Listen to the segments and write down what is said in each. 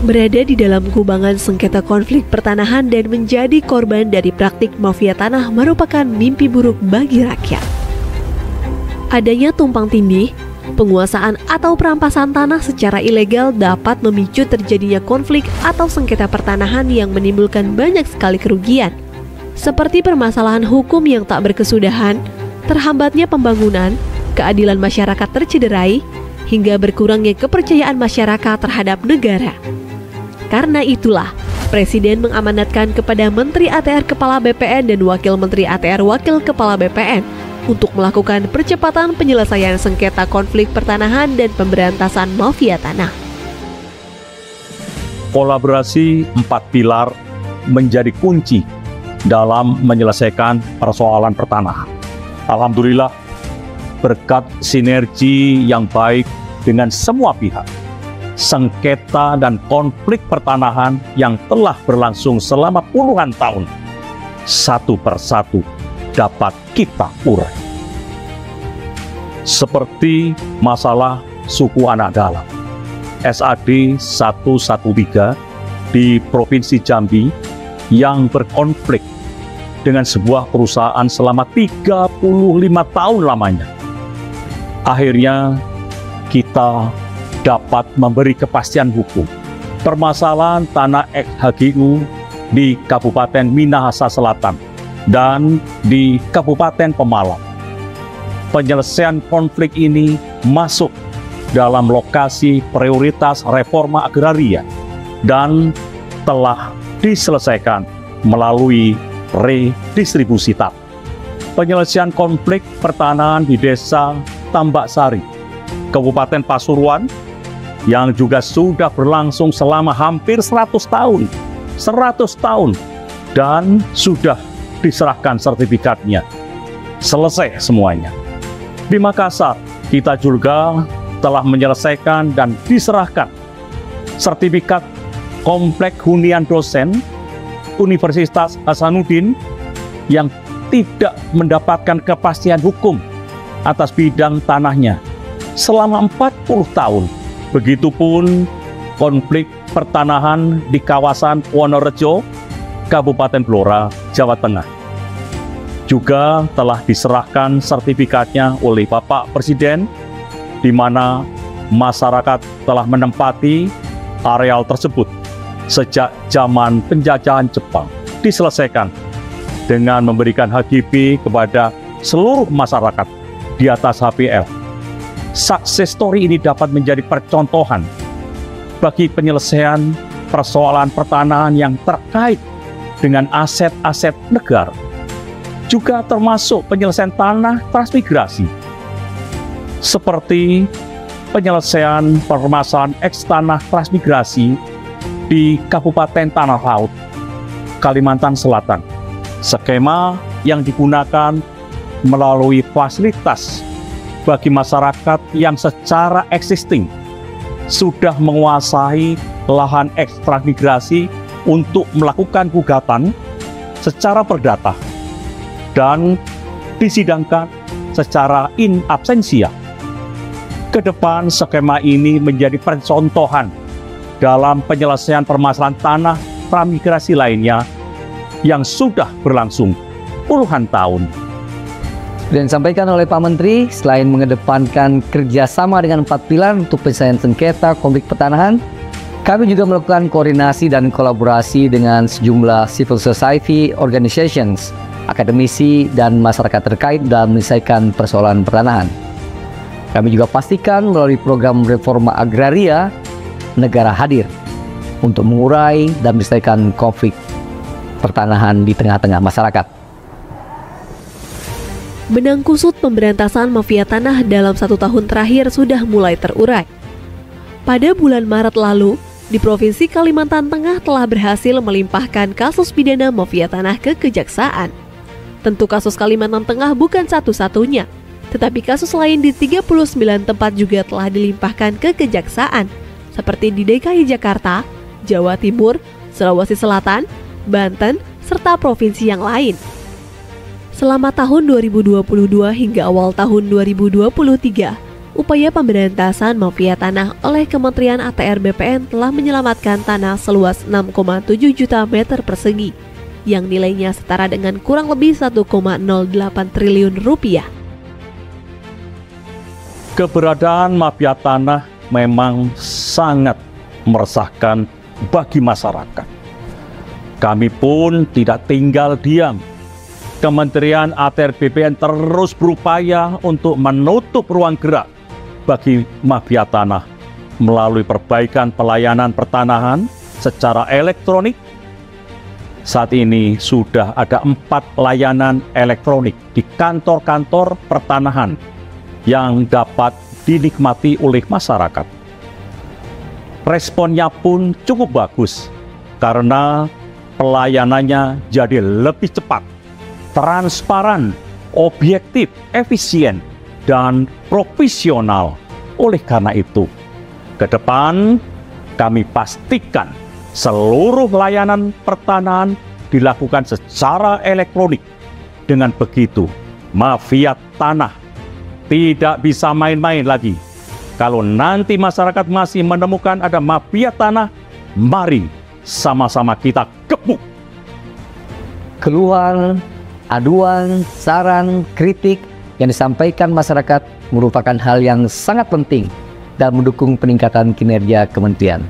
berada di dalam kubangan sengketa konflik pertanahan dan menjadi korban dari praktik mafia tanah merupakan mimpi buruk bagi rakyat. Adanya tumpang tindih, penguasaan atau perampasan tanah secara ilegal dapat memicu terjadinya konflik atau sengketa pertanahan yang menimbulkan banyak sekali kerugian, seperti permasalahan hukum yang tak berkesudahan, terhambatnya pembangunan, keadilan masyarakat tercederai, hingga berkurangnya kepercayaan masyarakat terhadap negara. Karena itulah, Presiden mengamanatkan kepada Menteri ATR Kepala BPN dan Wakil Menteri ATR Wakil Kepala BPN untuk melakukan percepatan penyelesaian sengketa konflik pertanahan dan pemberantasan mafia tanah. Kolaborasi 4 pilar menjadi kunci dalam menyelesaikan persoalan pertanahan. Alhamdulillah, berkat sinergi yang baik dengan semua pihak, sengketa dan konflik pertanahan yang telah berlangsung selama puluhan tahun, satu persatu dapat kita urai. Seperti masalah suku anak dalam, SAD 113 di Provinsi Jambi yang berkonflik dengan sebuah perusahaan selama 35 tahun lamanya. Akhirnya kita dapat memberi kepastian hukum. Permasalahan tanah ex-HGU di Kabupaten Minahasa Selatan dan di Kabupaten Pemalang. Penyelesaian konflik ini masuk dalam lokasi prioritas reforma agraria dan telah diselesaikan melalui redistribusi tanah. Penyelesaian konflik pertanahan di Desa Tambak Sari, Kabupaten Pasuruan, yang juga sudah berlangsung selama hampir 100 tahun, dan sudah diserahkan sertifikatnya. Selesai semuanya. Di Makassar, kita juga telah menyelesaikan dan diserahkan sertifikat komplek hunian dosen Universitas Hasanuddin yang tidak mendapatkan kepastian hukum atas bidang tanahnya selama 40 tahun. Begitupun konflik pertanahan di kawasan Wonorejo, Kabupaten Blora, Jawa Tengah. Juga telah diserahkan sertifikatnya oleh Bapak Presiden, di mana masyarakat telah menempati areal tersebut sejak zaman penjajahan Jepang. Diselesaikan dengan memberikan HGB kepada seluruh masyarakat di atas HPL. Success story ini dapat menjadi percontohan bagi penyelesaian persoalan pertanahan yang terkait dengan aset-aset negara. Juga termasuk penyelesaian tanah transmigrasi, seperti penyelesaian permasalahan eks-tanah transmigrasi di Kabupaten Tanah Laut, Kalimantan Selatan. Skema yang digunakan melalui fasilitas bagi masyarakat yang secara existing sudah menguasai lahan eks transmigrasi untuk melakukan gugatan secara perdata dan disidangkan secara in absentia. Kedepan skema ini menjadi percontohan dalam penyelesaian permasalahan tanah transmigrasi lainnya yang sudah berlangsung puluhan tahun. Dan disampaikan oleh Pak Menteri, selain mengedepankan kerjasama dengan 4 pilar untuk penyelesaian sengketa konflik pertanahan, kami juga melakukan koordinasi dan kolaborasi dengan sejumlah civil society organizations, akademisi, dan masyarakat terkait dalam menyelesaikan persoalan pertanahan. Kami juga pastikan melalui program reforma agraria, negara hadir untuk mengurai dan menyelesaikan konflik pertanahan di tengah-tengah masyarakat. Benang kusut pemberantasan mafia tanah dalam 1 tahun terakhir sudah mulai terurai. Pada bulan Maret lalu, di Provinsi Kalimantan Tengah telah berhasil melimpahkan kasus pidana mafia tanah ke Kejaksaan. Tentu kasus Kalimantan Tengah bukan satu-satunya, tetapi kasus lain di 39 tempat juga telah dilimpahkan ke Kejaksaan, seperti di DKI Jakarta, Jawa Timur, Sulawesi Selatan, Banten, serta provinsi yang lain. Selama tahun 2022 hingga awal tahun 2023, upaya pemberantasan mafia tanah oleh Kementerian ATR BPN telah menyelamatkan tanah seluas 6,7 juta meter persegi, yang nilainya setara dengan kurang lebih 1,08 triliun rupiah. Keberadaan mafia tanah memang sangat meresahkan bagi masyarakat. Kami pun tidak tinggal diam. Kementerian ATR BPN terus berupaya untuk menutup ruang gerak bagi mafia tanah melalui perbaikan pelayanan pertanahan secara elektronik. Saat ini sudah ada 4 layanan elektronik di kantor-kantor pertanahan yang dapat dinikmati oleh masyarakat. Responnya pun cukup bagus karena pelayanannya jadi lebih cepat, transparan, objektif, efisien, dan profesional. Oleh karena itu, ke depan kami pastikan seluruh layanan pertanahan dilakukan secara elektronik. Dengan begitu, mafia tanah tidak bisa main-main lagi. Kalau nanti masyarakat masih menemukan ada mafia tanah, mari sama-sama kita gebuk. Keluhan, aduan, saran, kritik yang disampaikan masyarakat merupakan hal yang sangat penting dan mendukung peningkatan kinerja kementerian.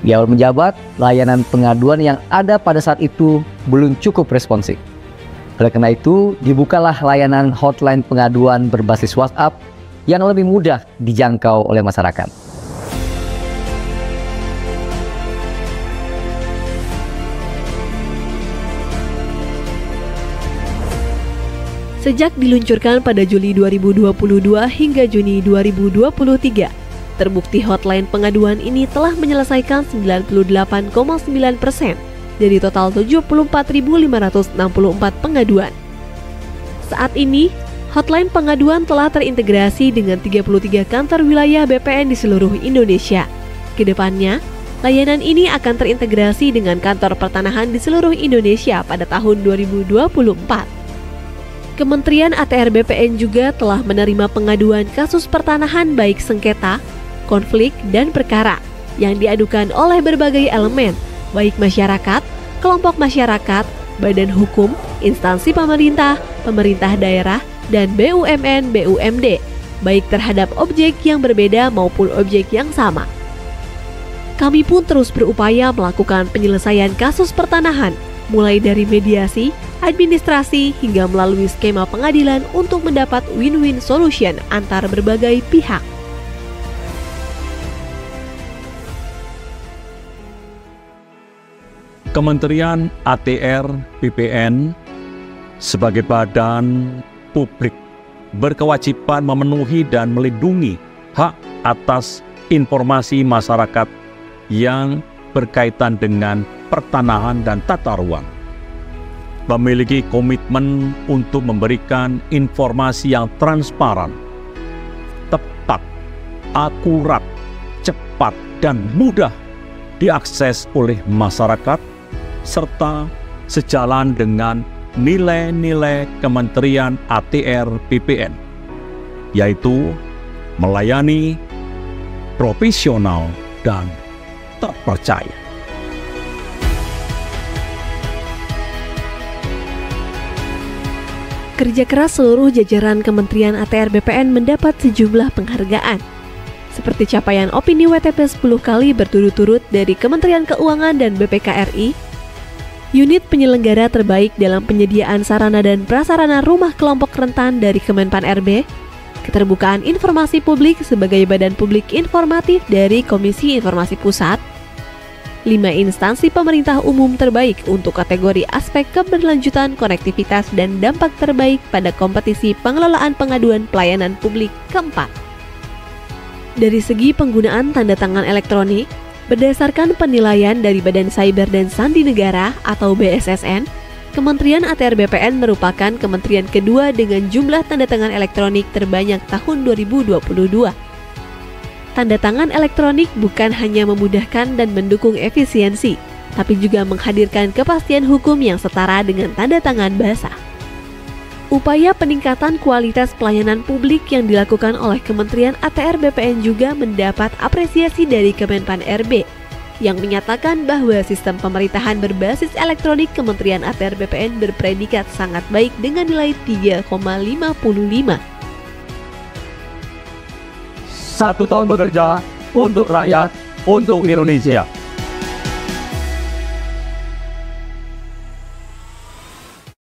Di awal menjabat, layanan pengaduan yang ada pada saat itu belum cukup responsif. Oleh karena itu, dibukalah layanan hotline pengaduan berbasis WhatsApp yang lebih mudah dijangkau oleh masyarakat. Sejak diluncurkan pada Juli 2022 hingga Juni 2023, terbukti hotline pengaduan ini telah menyelesaikan 98,9% dari total 74.564 pengaduan. Saat ini, hotline pengaduan telah terintegrasi dengan 33 kantor wilayah BPN di seluruh Indonesia. Kedepannya, layanan ini akan terintegrasi dengan kantor pertanahan di seluruh Indonesia pada tahun 2024. Kementerian ATR BPN juga telah menerima pengaduan kasus pertanahan baik sengketa, konflik, dan perkara yang diadukan oleh berbagai elemen, baik masyarakat, kelompok masyarakat, badan hukum, instansi pemerintah, pemerintah daerah, dan BUMN BUMD, baik terhadap objek yang berbeda maupun objek yang sama. Kami pun terus berupaya melakukan penyelesaian kasus pertanahan, mulai dari mediasi, administrasi, hingga melalui skema pengadilan untuk mendapat win-win solution antar berbagai pihak. Kementerian ATR BPN sebagai badan publik berkewajiban memenuhi dan melindungi hak atas informasi masyarakat yang berkaitan dengan pertanahan dan tata ruang. Memiliki komitmen untuk memberikan informasi yang transparan, tepat, akurat, cepat, dan mudah diakses oleh masyarakat, serta sejalan dengan nilai-nilai Kementerian ATR BPN, yaitu melayani, profesional, dan terpercaya. Kerja keras seluruh jajaran Kementerian ATR BPN mendapat sejumlah penghargaan, seperti capaian opini WTP 10 kali berturut-turut dari Kementerian Keuangan dan BPKRI, unit penyelenggara terbaik dalam penyediaan sarana dan prasarana rumah kelompok rentan dari Kemenpan RB, keterbukaan informasi publik sebagai badan publik informatif dari Komisi Informasi Pusat, 5 instansi pemerintah umum terbaik untuk kategori aspek keberlanjutan, konektivitas, dan dampak terbaik pada kompetisi pengelolaan pengaduan pelayanan publik keempat. Dari segi penggunaan tanda tangan elektronik, berdasarkan penilaian dari Badan Cyber dan Sandi Negara atau BSSN, Kementerian ATR BPN merupakan kementerian kedua dengan jumlah tanda tangan elektronik terbanyak tahun 2022. Tanda tangan elektronik bukan hanya memudahkan dan mendukung efisiensi, tapi juga menghadirkan kepastian hukum yang setara dengan tanda tangan basah. Upaya peningkatan kualitas pelayanan publik yang dilakukan oleh Kementerian ATR BPN juga mendapat apresiasi dari Kemenpan RB yang menyatakan bahwa sistem pemerintahan berbasis elektronik Kementerian ATR BPN berpredikat sangat baik dengan nilai 3,55. 1 tahun bekerja untuk rakyat, untuk Indonesia.